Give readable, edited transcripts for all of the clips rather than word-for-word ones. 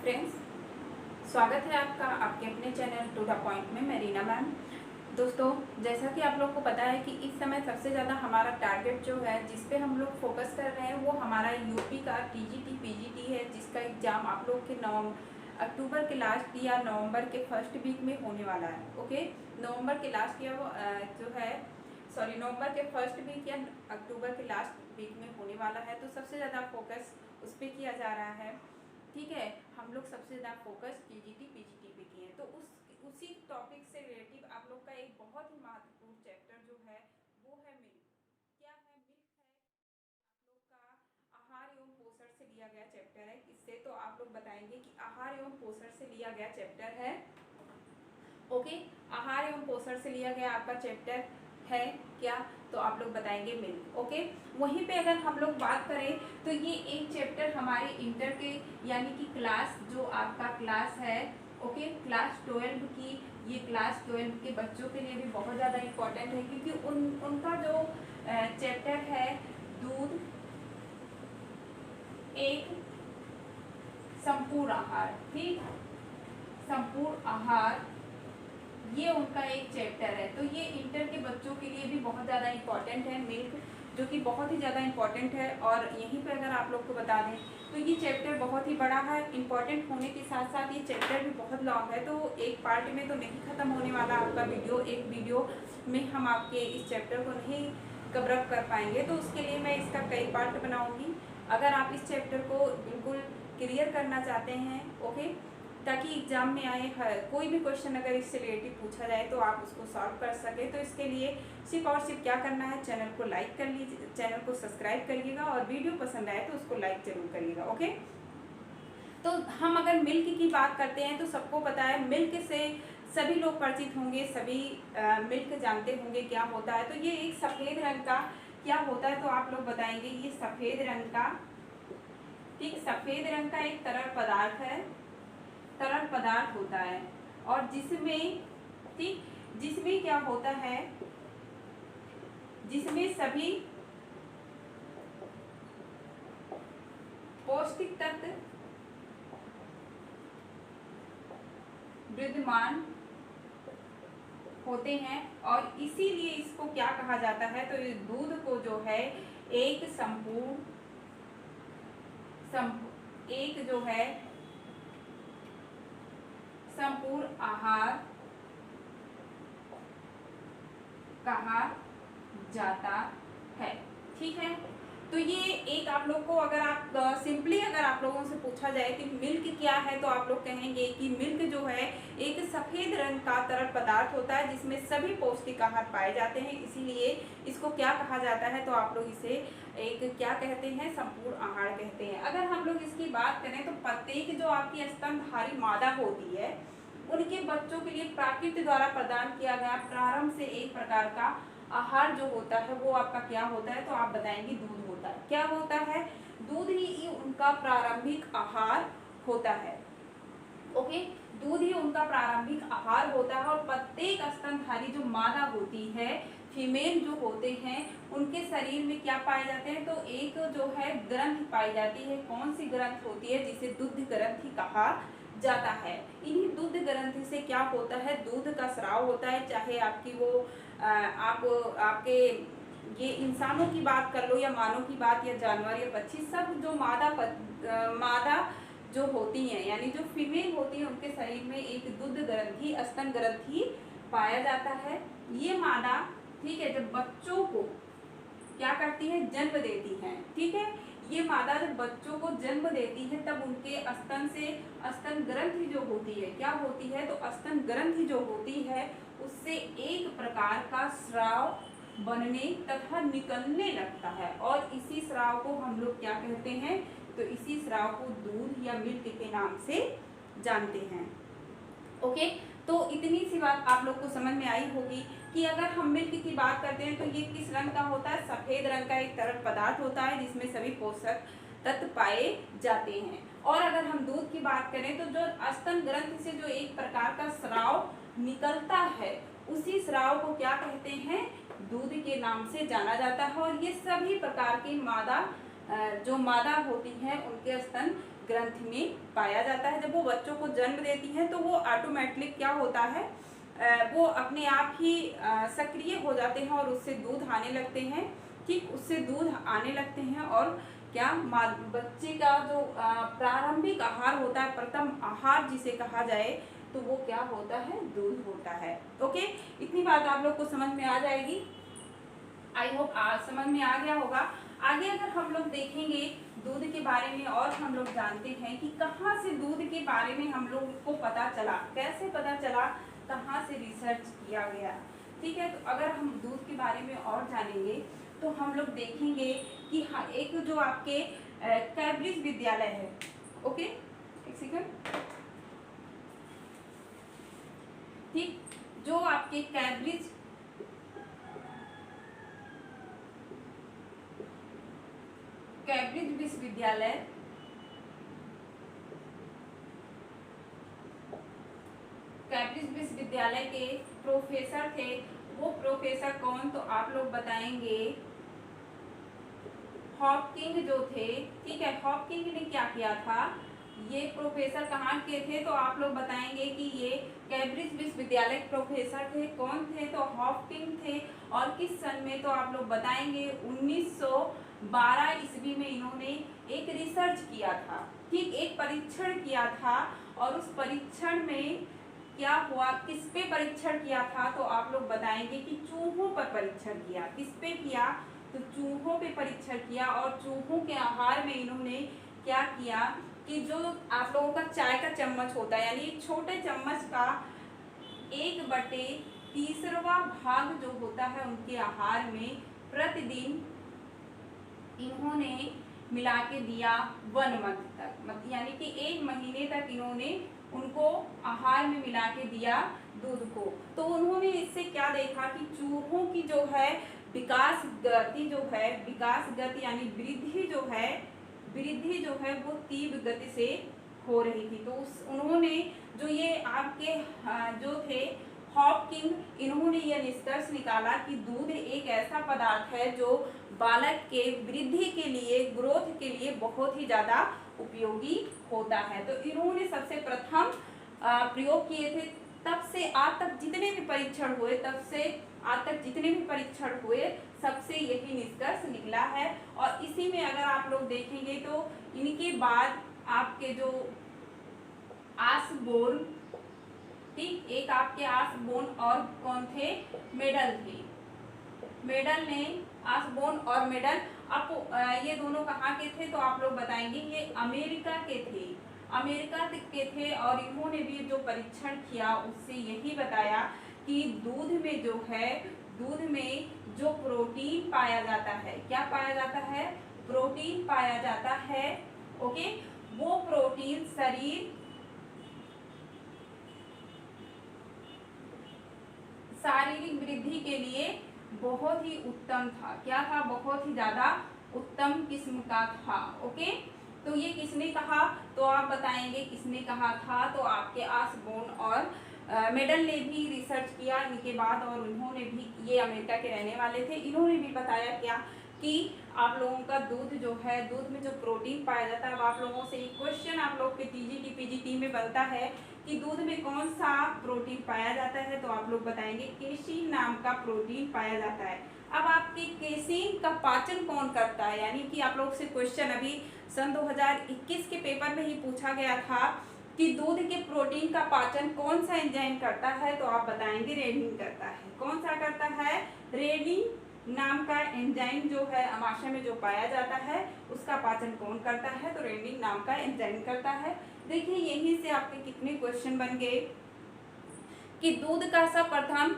Friends, स्वागत है आपका आपके अपने चैनल टू द पॉइंट में। मैं रीना मैम। दोस्तों, जैसा कि आप लोग को पता है कि इस समय सबसे ज़्यादा हमारा टारगेट जो है, जिस पे हम लोग फोकस कर रहे हैं, वो हमारा यूपी का टीजीटी पीजीटी है, जिसका एग्ज़ाम आप लोग के अक्टूबर के लास्ट या नवंबर के फर्स्ट वीक में होने वाला है। ओके, नवंबर के लास्ट या जो है नवंबर के फर्स्ट वीक या अक्टूबर के लास्ट वीक में होने वाला है। तो सबसे ज़्यादा फोकस उस पर किया जा रहा है। ठीक है, हम लोग सबसे ज़्यादा फोकस टीजीटी पीजीटी पे किए हैं। तो उसी टॉपिक से रिलेटिव आप लोग का एक बहुत ही महत्वपूर्ण चैप्टर जो है वो है मिल्क। क्या है मिल्क? है आप लोग का आहार एवं पोषण से लिया गया चैप्टर है। इससे तो आप लोग बताएंगे कि आहार एवं पोषण से लिया गया चैप्टर है। ओके, आहार एवं पोषण से लिया गया आपका चैप्टर है क्या, तो आप लोग बताएंगे मिल्क। ओके, वहीं पे अगर हम लोग बात करें तो ये एक चैप्टर हमारे इंटर के यानी कि क्लास जो आपका क्लास है, ओके, क्लास 12 की, ये क्लास 12 के बच्चों के लिए भी बहुत ज़्यादा इम्पोर्टेंट है, क्योंकि उनका जो चैप्टर है दूध एक संपूर्ण आहार, ठीक, संपूर्ण आहार, ये उनका एक चैप्टर है। तो ये इंटर के बच्चों के लिए भी बहुत ज़्यादा इम्पॉर्टेंट है मिल्क, जो कि बहुत ही ज़्यादा इम्पॉर्टेंट है। और यहीं पे अगर आप लोग को बता दें तो ये चैप्टर बहुत ही बड़ा है, इम्पॉर्टेंट होने के साथ साथ ये चैप्टर भी बहुत लॉन्ग है। तो एक पार्ट में तो नहीं ख़त्म होने वाला आपका वीडियो, एक वीडियो में हम आपके इस चैप्टर को नहीं कवर अप कर पाएंगे। तो उसके लिए मैं इसका कई पार्ट बनाऊँगी। अगर आप इस चैप्टर को बिल्कुल क्लियर करना चाहते हैं, ओके, ताकि एग्जाम में आए कोई भी क्वेश्चन अगर इससे रिलेटेड पूछा जाए तो आप उसको सॉल्व कर सके, तो इसके लिए सिर्फ और सिर्फ क्या करना है, चैनल को लाइक कर लीजिए, चैनल को सब्सक्राइब करिएगा, और वीडियो पसंद आए तो उसको लाइक जरूर करिएगा। ओके, तो हम अगर मिल्क की बात करते हैं तो सबको पता है मिल्क से सभी लोग परिचित होंगे, सभी मिल्क जानते होंगे क्या होता है। तो ये एक सफ़ेद रंग का क्या होता है, तो आप लोग बताएंगे ये सफ़ेद रंग का, ठीक, सफ़ेद रंग का एक तरल पदार्थ है, तरल पदार्थ होता है। और जिसमें, ठीक, जिसमें क्या होता है, जिसमें सभी पौष्टिक तत्व विद्यमान होते हैं, और इसीलिए इसको क्या कहा जाता है, तो इस दूध को जो है एक एक जो है संपूर्ण आहार कहा जाता है। ठीक है, तो ये एक आप लोग को अगर आप सिंपली अगर आप लोगों से पूछा जाए कि मिल्क क्या है, तो आप लोग कहेंगे कि मिल्क जो है एक सफ़ेद रंग का तरल पदार्थ होता है, जिसमें सभी पौष्टिक आहार पाए जाते हैं, इसीलिए इसको क्या कहा जाता है, तो आप लोग इसे एक क्या कहते हैं, संपूर्ण आहार कहते हैं। अगर हम लोग इसकी बात करें तो प्रत्येक जो आपकी स्तनधारी मादा होती है, उनके बच्चों के लिए प्रकृति द्वारा प्रदान किया गया प्रारंभ से एक प्रकार का आहार जो होता है वो आपका क्या होता है, तो आप बताएंगे दूध होता है। क्या होता है, दूध ही उनका प्रारंभिक आहार होता है। ओके, दूध ही उनका प्रारंभिक आहार होता है। और प्रत्येक स्तनधारी जो मादा होती है, फीमेल जो होते हैं, उनके शरीर में क्या पाए जाते हैं, तो एक जो है ग्रंथि पाई जाती है। कौन सी ग्रंथ होती है, जिसे दुग्ध ग्रंथि कहा जाता है। इन्हीं दूध ग्रंथि से क्या होता है, दूध का स्राव होता है। चाहे आपकी वो आप आपके ये इंसानों की बात कर लो, या मानव की बात, या जानवर या पक्षी, सब जो मादा जो होती हैं, यानी जो फीमेल होती है, उनके शरीर में एक दूध ग्रंथि, स्तन ग्रंथि पाया जाता है। ये मादा, ठीक है, जब बच्चों को क्या करती है, जन्म देती है। ठीक है, ये मादा जब बच्चों को जन्म देती है, तब उनके स्तन से स्तन ग्रंथि जो होती है, क्या होती है, तो स्तन ग्रंथि जो होती है उससे एक प्रकार का स्राव बनने तथा निकलने लगता है, और इसी स्राव को हम लोग क्या कहते हैं, तो इसी स्राव को दूध या मिल्क के नाम से जानते हैं। ओके, तो इतनी सी बात आप लोग को समझ में आई होगी कि अगर हम मिल्क की बात करते हैं तो ये किस रंग का होता है, सफ़ेद रंग का एक तरल पदार्थ होता है, जिसमें सभी पोषक तत्व पाए जाते हैं। और अगर हम दूध की बात करें तो जो स्तन ग्रंथि से जो एक प्रकार का स्राव निकलता है, उसी स्राव को क्या कहते हैं, दूध के नाम से जाना जाता है। और ये सभी प्रकार की मादा जो मादा होती हैं, उनके स्तन ग्रंथि में पाया जाता है। जब वो बच्चों को जन्म देती हैं तो वो ऑटोमेटिकली क्या होता है, वो अपने आप ही सक्रिय हो जाते हैं और उससे दूध आने लगते हैं। ठीक, उससे दूध आने लगते हैं और क्या बच्चे का जो प्रारंभिक आहार होता है, प्रथम आहार जिसे कहा जाए, तो वो क्या होता है, दूध होता है। ओके, इतनी बात आप लोग को समझ में आ जाएगी। आई होप समझ में आ गया होगा। आगे अगर हम लोग देखेंगे दूध के बारे में, और हम लोग जानते हैं कि कहाँ से दूध के बारे में हम लोग को पता चला, कैसे पता चला, कहाँ से रिसर्च किया गया। ठीक है, तो अगर हम दूध के बारे में और जानेंगे तो हम लोग देखेंगे कि हाँ, एक जो आपके कैम्ब्रिज विद्यालय है, ओके एक सेकंड, ठीक, जो आपके कैम्ब्रिज विश्वविद्यालय, कैम्ब्रिज विश्वविद्यालय के प्रोफेसर थे, वो प्रोफेसर कौन, तो आप लोग बताएंगे हॉपकिंग जो थे। ठीक है, हॉपकिंग ने क्या किया था, ये प्रोफेसर कहाँ के थे, तो आप लोग बताएंगे कि ये कैम्ब्रिज विश्वविद्यालय के प्रोफेसर थे। कौन थे, तो हॉपकिंग थे। और किस सन में, तो आप लोग बताएंगे 1912 ईस्वी में इन्होंने एक रिसर्च किया था। ठीक, एक परीक्षण किया था, और उस परीक्षण में क्या हुआ, किस पे परीक्षण किया था, तो आप लोग बताएंगे कि चूहों पर परीक्षण किया। किस पे किया, तो चूहों पे परीक्षण किया। और चूहों के आहार में इन्होंने क्या किया कि जो आप लोगों का चाय का चम्मच होता है, यानी एक छोटे चम्मच का 1/3 भाग जो होता है उनके आहार में प्रतिदिन इन्होंने मिला के दिया 1 मंथ तक, यानी कि 1 महीने तक इन्होंने उनको आहार में मिला के दिया दूध को। तो उन्होंने इससे क्या देखा कि चूहों की जो है विकास गति जो है, विकास गति यानी वृद्धि जो है वो तीव्र गति से हो रही थी। तो उन्होंने जो ये आपके जो थे हॉपकिंग, इन्होंने ये निष्कर्ष निकाला कि दूध एक ऐसा पदार्थ है जो बालक के वृद्धि के लिए, ग्रोथ के लिए बहुत ही ज़्यादा उपयोगी होता है। तो इन्होंने सबसे प्रथम प्रयोग किए थे। तब से आज तक जितने भी परीक्षण हुए, सबसे यही निष्कर्ष निकला है। और इसी में अगर आप लोग देखेंगे तो इनके बाद आपके जो आसबोर्न, ठीक, एक आपके आसबोर्न और कौन थे, मेडल थे। मेडल ने, आसबोर्न और मेडल, अब ये दोनों कहाँ के थे, तो आप लोग बताएंगे ये अमेरिका के थे। और इन्होंने भी जो परीक्षण किया उससे यही बताया कि दूध में जो है, दूध में जो प्रोटीन पाया जाता है, क्या पाया जाता है, प्रोटीन पाया जाता है। ओके, वो प्रोटीन शरीर शारीरिक वृद्धि के लिए बहुत ही उत्तम था। क्या था, बहुत ही ज्यादा उत्तम किस्म का था। ओके, तो ये किसने कहा, तो आप बताएंगे किसने कहा था, तो आपके आसबोर्न और मेडल ने भी रिसर्च किया इनके बाद, और उन्होंने भी, ये अमेरिका के रहने वाले थे, इन्होंने भी बताया क्या कि आप लोगों का दूध जो है, दूध में जो प्रोटीन पाया जाता है। अब आप लोगों से एक क्वेश्चन आप लोग के टीजीटी पीजीटी में बनता है कि दूध में कौन सा प्रोटीन पाया जाता है, तो आप लोग बताएंगे केसीन नाम का प्रोटीन पाया जाता है। अब आपके केसीन का पाचन कौन करता है, यानी कि आप लोग से क्वेश्चन अभी सन 2021 के पेपर में ही पूछा गया था कि दूध के प्रोटीन का पाचन कौन सा एंजाइम करता है, तो आप बताएंगे रेनिन करता है। कौन सा करता है, रेनिन नाम का एंजाइम जो है अमाशय में जो पाया जाता है उसका पाचन कौन करता है, तो रेनिन नाम का एंजाइम करता है। देखिए यहीं से आपके कितने क्वेश्चन बन गए कि दूध का सर्वप्रथम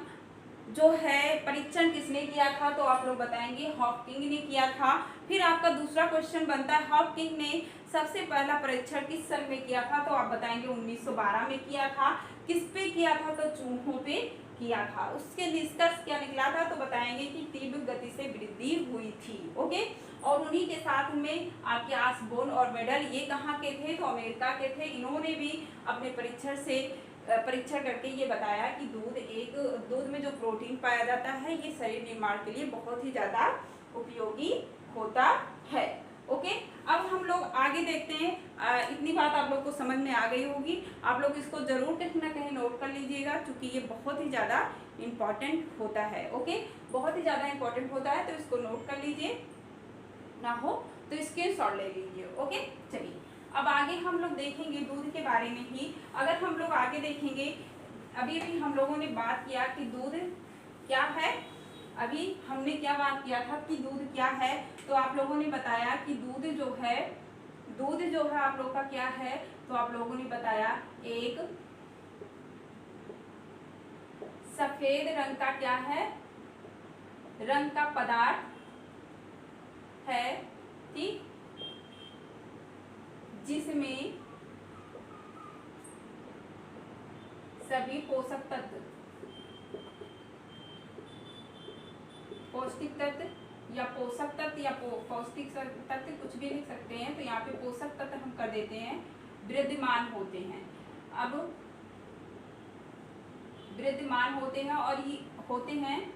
जो है परीक्षण किसने किया था, तो आप लोग बताएंगे हॉपकिंग ने किया था। फिर आपका दूसरा क्वेश्चन बनता है हॉपकिंग ने सबसे पहला परीक्षण किस सन में किया था, तो आप बताएंगे 1912 में किया था। किस पे किया था, तो चूहों पे किया था। उसके निष्कर्ष क्या निकला था, तो बताएंगे कि तीव्र गति से वृद्धि हुई थी। ओके, और उन्हीं के साथ में आपके आसबोर्न और मेडल, ये कहाँ के थे, तो अमेरिका के थे। इन्होंने भी अपने परीक्षण करके ये बताया कि दूध में जो प्रोटीन पाया जाता है ये शरीर निर्माण के लिए बहुत ही ज़्यादा उपयोगी होता है। ओके, अब हम लोग आगे देखते हैं। इतनी बात आप लोग को समझ में आ गई होगी। आप लोग इसको जरूर कहीं ना कहीं नोट कर लीजिएगा, क्योंकि ये बहुत ही ज़्यादा इम्पॉर्टेंट होता है। ओके, बहुत ही ज़्यादा इम्पॉर्टेंट होता है, तो इसको नोट कर लीजिए, ना हो तो स्क्रीनशॉट ले लीजिए। ओके, चलिए अब आगे हम लोग देखेंगे दूध के बारे में ही। अगर हम लोग आगे देखेंगे, अभी अभी हम लोगों ने बात किया कि दूध क्या है। अभी हमने क्या बात किया था कि दूध क्या है, तो आप लोगों ने बताया कि दूध जो है आप लोग का क्या है, तो आप लोगों ने बताया एक सफेद रंग का क्या है, रंग का पदार्थ है, ठीक, जिसमें सभी पोषक तत्व, पौष्टिक तत्व या पोषक तत्व या पौष्टिक तत्व कुछ भी लिख सकते हैं, तो यहाँ पे पोषक तत्व हम कर देते हैं विद्यमान होते हैं। अब विद्यमान होते हैं और ये होते हैं,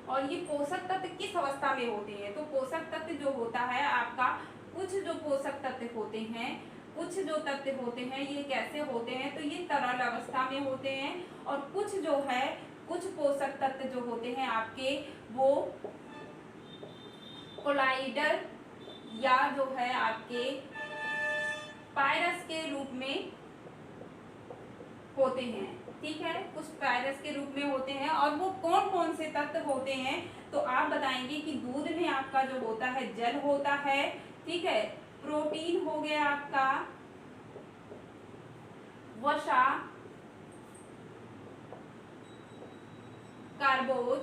और ये पोषक तत्व किस अवस्था में होते हैं, तो पोषक तत्व जो होता है आपका, कुछ जो पोषक तत्व होते हैं, कुछ जो तत्व होते हैं ये कैसे होते हैं, तो ये तरल अवस्था में होते हैं, और कुछ जो है, कुछ पोषक तत्व जो होते हैं आपके वो कोलाइडर या जो है आपके पायरस के रूप में होते हैं, ठीक है, कुछ पायरस के रूप में होते हैं। और वो कौन कौन से तत्व होते हैं, तो आप बताएंगे कि दूध में आपका जो होता है जल होता है, ठीक है, प्रोटीन हो गया आपका, वसा, कार्बोज,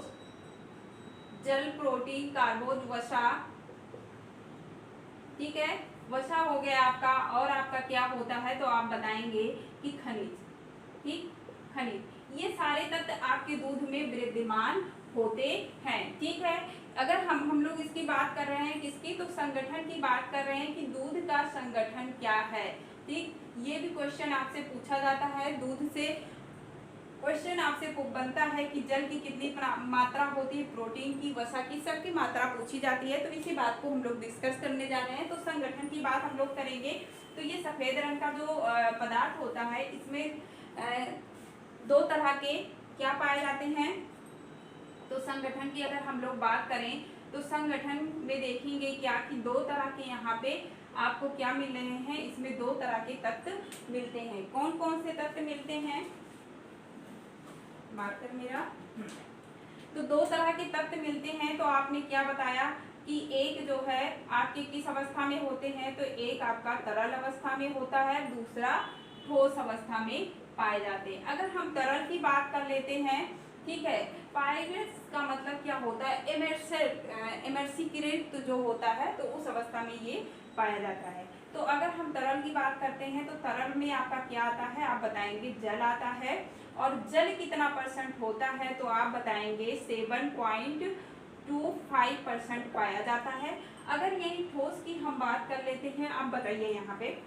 जल, प्रोटीन, कार्बोज, वसा, ठीक है, वसा हो गया आपका, और आपका क्या होता है, तो आप बताएंगे कि खनिज, ठीक, खनिज। ये सारे तत्व आपके दूध में विद्यमान होते हैं, ठीक है। अगर हम लोग इसकी बात कर रहे हैं, किसकी, तो संगठन की बात कर रहे हैं कि दूध का संगठन क्या है, ठीक। ये भी क्वेश्चन आपसे पूछा जाता है, दूध से क्वेश्चन आपसे बनता है कि जल की कितनी मात्रा होती है, प्रोटीन की, वसा की, सबकी मात्रा पूछी जाती है। तो इसी बात को हम लोग डिस्कस करने जा रहे हैं। तो संगठन की बात हम लोग करेंगे। तो ये सफेद रंग का जो पदार्थ होता है, इसमें दो तरह के क्या पाए जाते हैं, तो संगठन की अगर हम लोग बात करें तो संगठन में देखेंगे क्या कि दो तरह के यहाँ पे आपको क्या मिल रहे हैं, इसमें दो तरह के तत्व मिलते हैं। कौन कौन से तत्व मिलते हैं, मार्कर मेरा, तो दो तरह के तत्व मिलते हैं। तो आपने क्या बताया कि एक जो है आपके किस अवस्था में होते हैं, तो एक आपका तरल अवस्था में होता है, दूसरा ठोस अवस्था में पाए जाते हैं। अगर हम तरल की बात कर लेते हैं, ठीक है, पायरेट्स का मतलब क्या होता है, इमर्सिक्रेट जो होता है, तो उस अवस्था में ये पाया जाता है। तो अगर हम तरल की बात करते हैं, तो तरल में आपका क्या आता है, आप बताएंगे जल आता है, और जल कितना % होता है, तो आप बताएंगे 7.25% पाया जाता है। अगर यही ठोस की हम बात कर लेते हैं, आप बताइए यहाँ पे,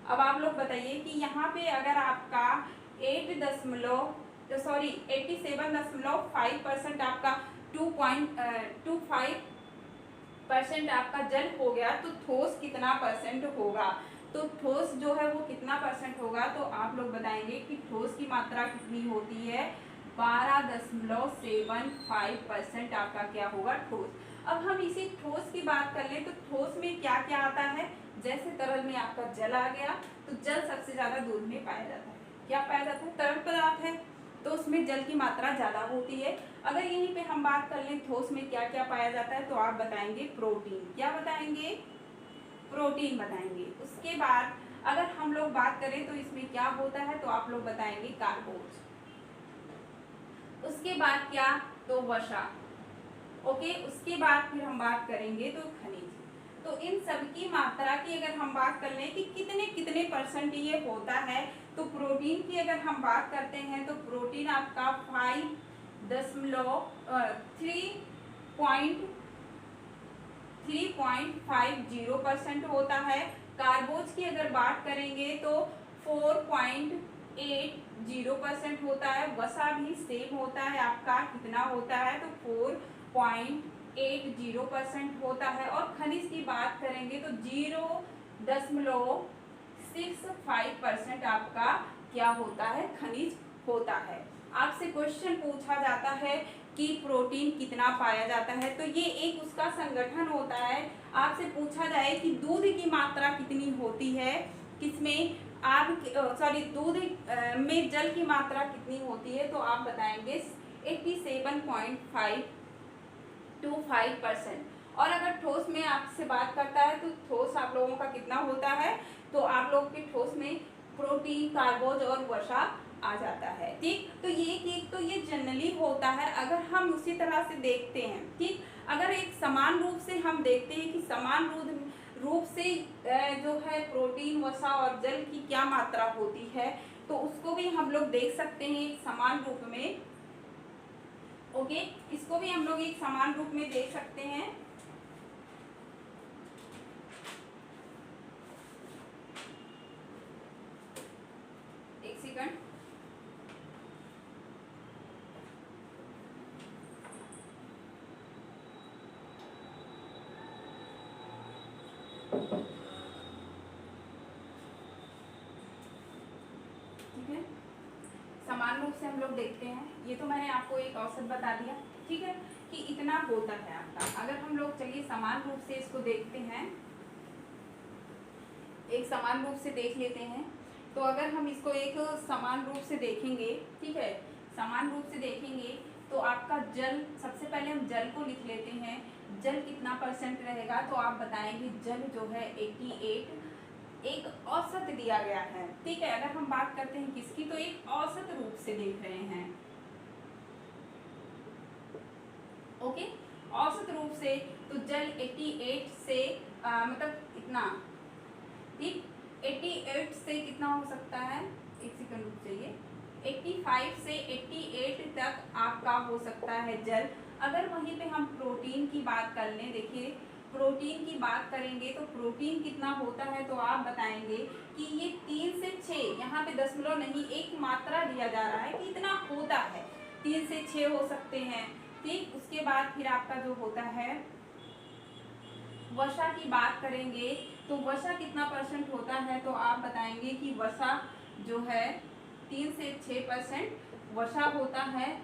अब आप लोग बताइए कि यहाँ पे अगर आपका 87.5% आपका 2.25% आपका जल हो गया, तो ठोस कितना % होगा, तो ठोस जो है वो कितना % होगा, तो आप लोग बताएंगे कि ठोस की मात्रा कितनी होती है, 12.75% आपका क्या होगा ठोस। अब हम इसी ठोस की बात कर लें, तो ठोस में क्या क्या आता है, जैसे तरल में आपका जल आ गया, तो जल सबसे ज्यादा दूध में पाया जाता है। क्या पाया जाता है, तरल पदार्थ है तो उसमें जल की मात्रा ज्यादा होती है। अगर यहीं पे हम बात कर लें ठोस में क्या क्या पाया जाता है, तो आप बताएंगे प्रोटीन। क्या बताएंगे, प्रोटीन बताएंगे। उसके बाद अगर हम लोग बात करें तो इसमें क्या होता है, तो आप लोग बताएंगे कार्बोज। उसके बाद क्या, तो वसा। ओके, उसके बाद फिर हम बात करेंगे तो खनिज। तो इन सब की मात्रा की अगर हम बात कर लें कि कितने कितने % ये होता है, तो प्रोटीन की अगर हम बात करते हैं, तो प्रोटीन आपका 3.50% होता है। कार्बोज की अगर बात करेंगे तो 4.80% होता है। वसा भी सेम होता है आपका, कितना होता है, तो 4.80 0.80% होता है। और खनिज की बात करेंगे तो 0.65% आपका क्या होता है, खनिज होता है। आपसे क्वेश्चन पूछा जाता है कि प्रोटीन कितना पाया जाता है, तो ये एक उसका संगठन होता है। आपसे पूछा जाए कि दूध की मात्रा कितनी होती है, किसमें आप दूध में जल की मात्रा कितनी होती है, तो आप बताएंगे 87.525%। और अगर ठोस में आपसे बात करता है तो ठोस आप लोगों का कितना होता है, तो आप लोगों के ठोस में प्रोटीन, कार्बोज और वसा आ जाता है। ठीक, तो ये जनरली होता है। अगर हम उसी तरह से देखते हैं, ठीक, अगर एक समान रूप से हम देखते हैं कि समान रूप से जो है प्रोटीन, वसा और जल की क्या मात्रा होती है, तो उसको भी हम लोग देख सकते हैं एक समान रूप में। ओके, इसको भी हम लोग एक समान रूप में देख सकते हैं। एक सेकंड, ठीक है, समान रूप से हम लोग देखते हैं। ये तो मैंने आपको एक औसत बता दिया, ठीक है, कि इतना होता है आपका। अगर हम लोग चलिए समान रूप से इसको देखते हैं, एक समान रूप से देख लेते हैं। तो अगर हम इसको एक समान रूप से देखेंगे, ठीक है, समान रूप से देखेंगे तो आपका जल, सबसे पहले हम जल को लिख लेते हैं। जल कितना परसेंट रहेगा, तो आप बताएंगे जल जो है 88, एक औसत दिया गया है। ठीक है, अगर हम बात करते हैं किसकी, तो एक औसत रूप से देख रहे हैं। ओके, औसत रूप से तो जल 88 से मतलब इतना, ठीक, 88 से कितना हो सकता है, एक सेकंड रुक जाइए, 85 से 88 तक आपका हो सकता है जल। अगर वहीं पे हम प्रोटीन की बात कर लें, देखिए प्रोटीन की बात करेंगे तो प्रोटीन कितना होता है, तो आप बताएंगे कि ये 3 से 6, यहाँ पे दशमलव नहीं, एक मात्रा दिया जा रहा है कि इतना होता है, 3 से 6 हो सकते हैं। ठीक, उसके बाद फिर आपका जो होता है वसा की बात करेंगे तो वसा कितना परसेंट होता है, तो आप बताएंगे कि वसा जो है 3 से 6% वसा होता है,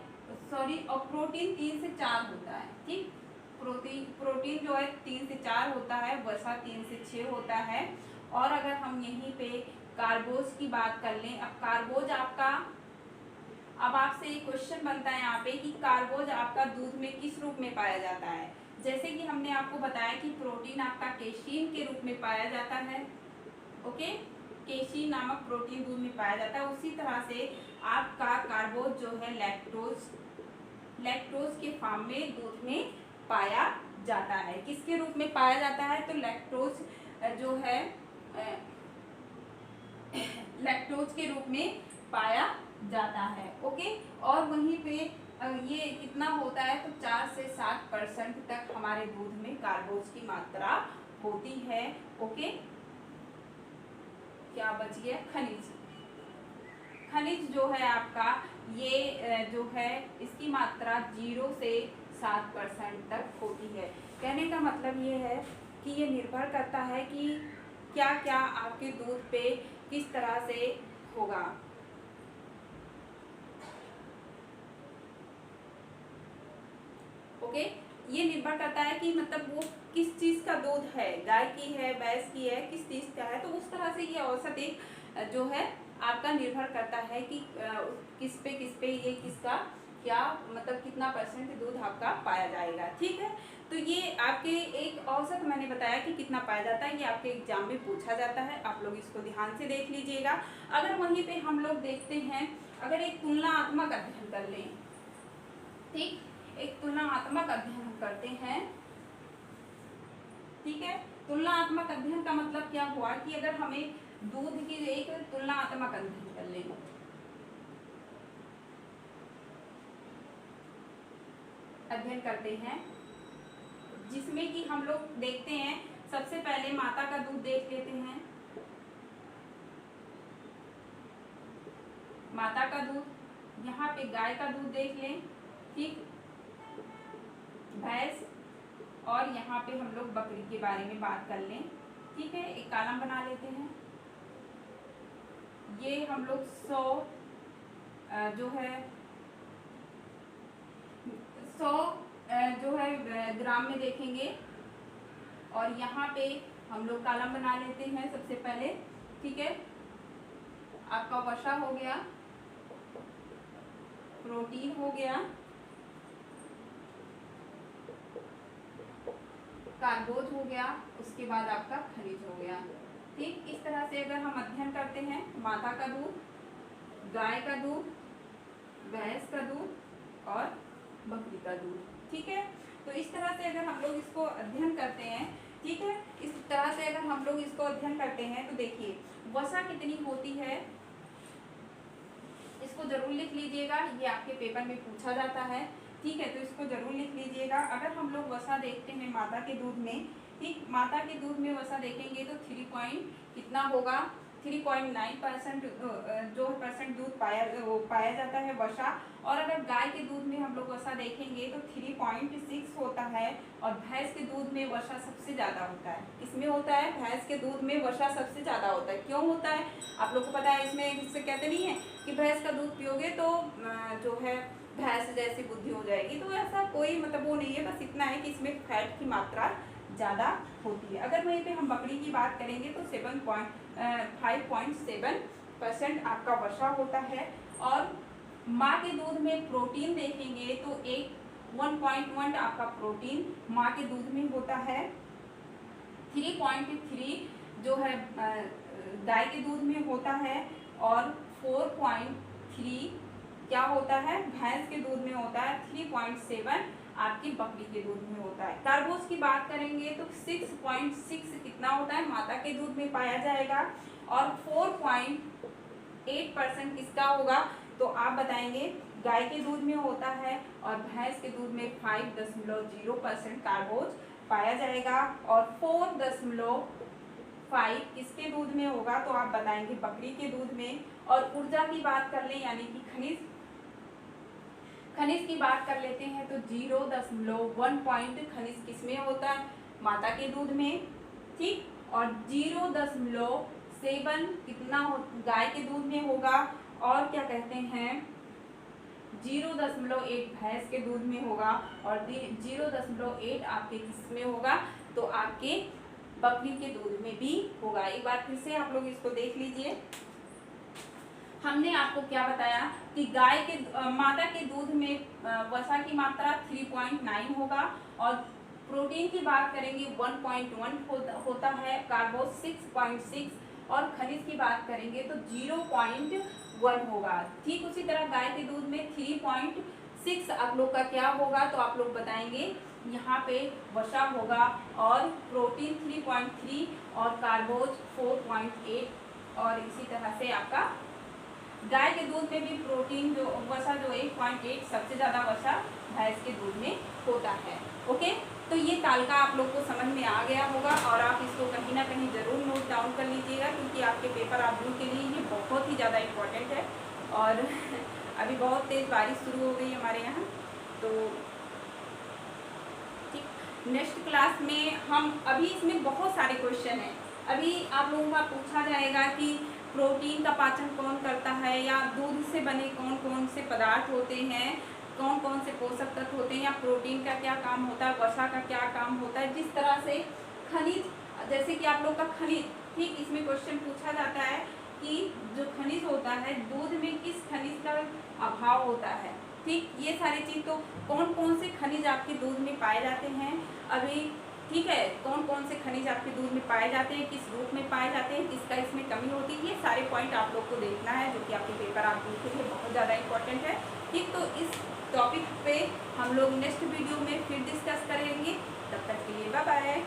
सॉरी, और प्रोटीन 3 से 4 होता है। ठीक, प्रोटीन जो है 3 से 4 होता है, वसा 3 से 6 होता है। और अगर हम यहीं पे कार्बोज की बात कर लें, अब कार्बोज आपका, अब आपसे एक क्वेश्चन बनता है यहाँ पे कि कार्बोज आपका दूध में किस रूप में पाया जाता है। जैसे कि हमने आपको बताया कि प्रोटीन आपका केसीन के रूप में पाया जाता है। ओके, केसीन नामक प्रोटीन दूध में पाया जाता है। उसी तरह से आपका कार्बोज जो है लैक्टोज के फॉर्म में दूध में पाया जाता है। किसके रूप में पाया जाता है, तो लैक्टोज जो है लैक्टोज के रूप में पाया जाता है। ओके, और वहीं पे ये कितना होता है, तो 4 से 7% तक हमारे दूध में कार्बोज की मात्रा होती है। ओके, क्या बच गया, खनिज। खनिज जो है आपका ये जो है इसकी मात्रा 0 से 7% तक होती है। कहने का मतलब ये है कि ये निर्भर करता है कि क्या क्या आपके दूध पे किस तरह से होगा। ओके, ये निर्भर करता है कि मतलब वो किस चीज़ का दूध है, गाय की है, भैंस की है, किस चीज़ का है। तो उस तरह से ये औसत एक जो है आपका निर्भर करता है कि किस पे ये किसका क्या मतलब कितना परसेंट दूध आपका पाया जाएगा। ठीक है, तो ये आपके एक औसत मैंने बताया कि कितना पाया जाता है, ये आपके एग्जाम में पूछा जाता है। आप लोग इसको ध्यान से देख लीजिएगा। अगर वहीं पे हम लोग देखते हैं, अगर एक तुलनात्मक अध्ययन कर लें, ठीक, एक तुलनात्मक अध्ययन हम करते हैं। ठीक है, तुलनात्मक अध्ययन का मतलब क्या हुआ कि अगर हमें दूध की एक तुलनात्मक अध्ययन कर लें, अध्ययन करते हैं जिसमें कि हम लोग देखते हैं, सबसे पहले माता का दूध देख लेते हैं। माता का दूध, यहाँ पे गाय का दूध देख लें, ठीक, भैंस, और यहाँ पे हम लोग बकरी के बारे में बात कर लें। ठीक है, एक कॉलम बना लेते हैं। ये हम लोग 100 जो है 100 जो है ग्राम में देखेंगे। और यहाँ पे हम लोग कॉलम बना लेते हैं सबसे पहले। ठीक है, आपका वसा हो गया, प्रोटीन हो गया, कार्बोज हो गया, उसके बाद आपका खनिज हो गया। ठीक, इस तरह से अगर हम अध्ययन करते हैं माता का दूध, गाय का दूध, भैंस का दूध और बकरी का दूध। ठीक है, तो इस तरह से अगर हम लोग इसको अध्ययन करते हैं, ठीक है, इस तरह से अगर हम लोग इसको अध्ययन करते हैं तो देखिए वसा कितनी होती है, इसको जरूर लिख लीजिएगा, ये आपके पेपर में पूछा जाता है। ठीक है, तो इसको जरूर लिख लीजिएगा। अगर हम लोग वसा देखते हैं माता के दूध में, ठीक, माता के दूध में वसा देखेंगे तो 3 पॉइंट कितना होगा, 3.9% जो परसेंट दूध पाया जाता है वसा। और अगर गाय के दूध में हम लोग वसा देखेंगे तो 3.6 होता है। और भैंस के दूध में वसा सबसे ज़्यादा होता है। इसमें होता है भैंस के दूध में वसा सबसे ज़्यादा होता है। क्यों होता है आप लोग को पता है? इसमें इससे कहते नहीं है कि भैंस का दूध पियोगे तो जो है भैंस जैसी बुद्धि हो जाएगी, तो ऐसा कोई मतलब वो नहीं है। बस इतना है कि इसमें फैट की मात्रा ज़्यादा होती है। अगर वहीं पे हम बकरी की बात करेंगे तो 5.7% आपका वसा होता है। और माँ के दूध में प्रोटीन देखेंगे तो 1.1 आपका प्रोटीन माँ के दूध में होता है। 3.3 जो है गाय के दूध में होता है। और 4.3 क्या होता है भैंस के दूध में होता है। 3.7 आपकी बकरी के दूध में होता है। कार्बोज की बात करेंगे तो 6.6 कितना होता है माता के दूध में पाया जाएगा। और 4.8% किसका होगा तो आप बताएंगे गाय के दूध में होता है। और भैंस के दूध में 5.0% कार्बोज पाया जाएगा। और 4.5 किसके दूध में होगा तो आप बताएंगे बकरी के दूध में। और ऊर्जा की बात कर लें यानी कि खनिज की बात कर लेते हैं तो 0.1 पॉइंट खनिज किसमें होता है माता के दूध में। ठीक, और 0.7 कितना गाय के दूध में होगा। और क्या कहते हैं 0.8 भैंस के दूध में होगा। और 0.8 आपके किसमें होगा तो आपके बकरी के दूध में भी होगा। एक बार फिर से आप लोग इसको देख लीजिए। हमने आपको क्या बताया कि गाय के माता के दूध में वसा की मात्रा 3.9 होगा। और प्रोटीन की बात करेंगे 1.1 होता है। कार्बोज 6.6 और खनिज की बात करेंगे तो 0.1 होगा। ठीक उसी तरह गाय के दूध में 3.6 आप लोग का क्या होगा तो आप लोग बताएंगे यहाँ पे वसा होगा। और प्रोटीन 3.3 और कार्बोज 4.8। और इसी तरह से आपका गाय के दूध में भी प्रोटीन जो वसा जो 1.8 सबसे ज़्यादा वसा भैंस के दूध में होता है। ओके, तो ये तालिका आप लोग को समझ में आ गया होगा। और आप इसको कहीं ना कहीं ज़रूर नोट डाउन कर लीजिएगा क्योंकि आपके पेपर आदमी के लिए ये बहुत ही ज़्यादा इम्पोर्टेंट है। और अभी बहुत तेज़ बारिश शुरू हो गई हमारे यहाँ। तो ठीक, नेक्स्ट क्लास में हम अभी इसमें बहुत सारे क्वेश्चन हैं। अभी आप लोगों का पूछा जाएगा कि प्रोटीन का पाचन कौन करता है, या दूध से बने कौन कौन से पदार्थ होते हैं, कौन कौन से पोषक तत्व होते हैं, या प्रोटीन का क्या काम होता है, वसा का क्या काम होता है। जिस तरह से खनिज, जैसे कि आप लोग का खनिज, ठीक, इसमें क्वेश्चन पूछा जाता है कि जो खनिज होता है दूध में किस खनिज का अभाव होता है। ठीक, ये सारी चीज़ तो कौन कौन से खनिज आपके दूध में पाए जाते हैं अभी, ठीक है, कौन कौन से खनिज आपके दूध में पाए जाते हैं, किस रूप में पाए जाते हैं, किसका इसमें कमी होती है, ये सारे पॉइंट आप लोग को देखना है जो कि आपके पेपर आप के लिए बहुत ज़्यादा इंपॉर्टेंट है। ठीक, तो इस टॉपिक पे हम लोग नेक्स्ट वीडियो में फिर डिस्कस करेंगे। तब तक के लिए बाय बाय।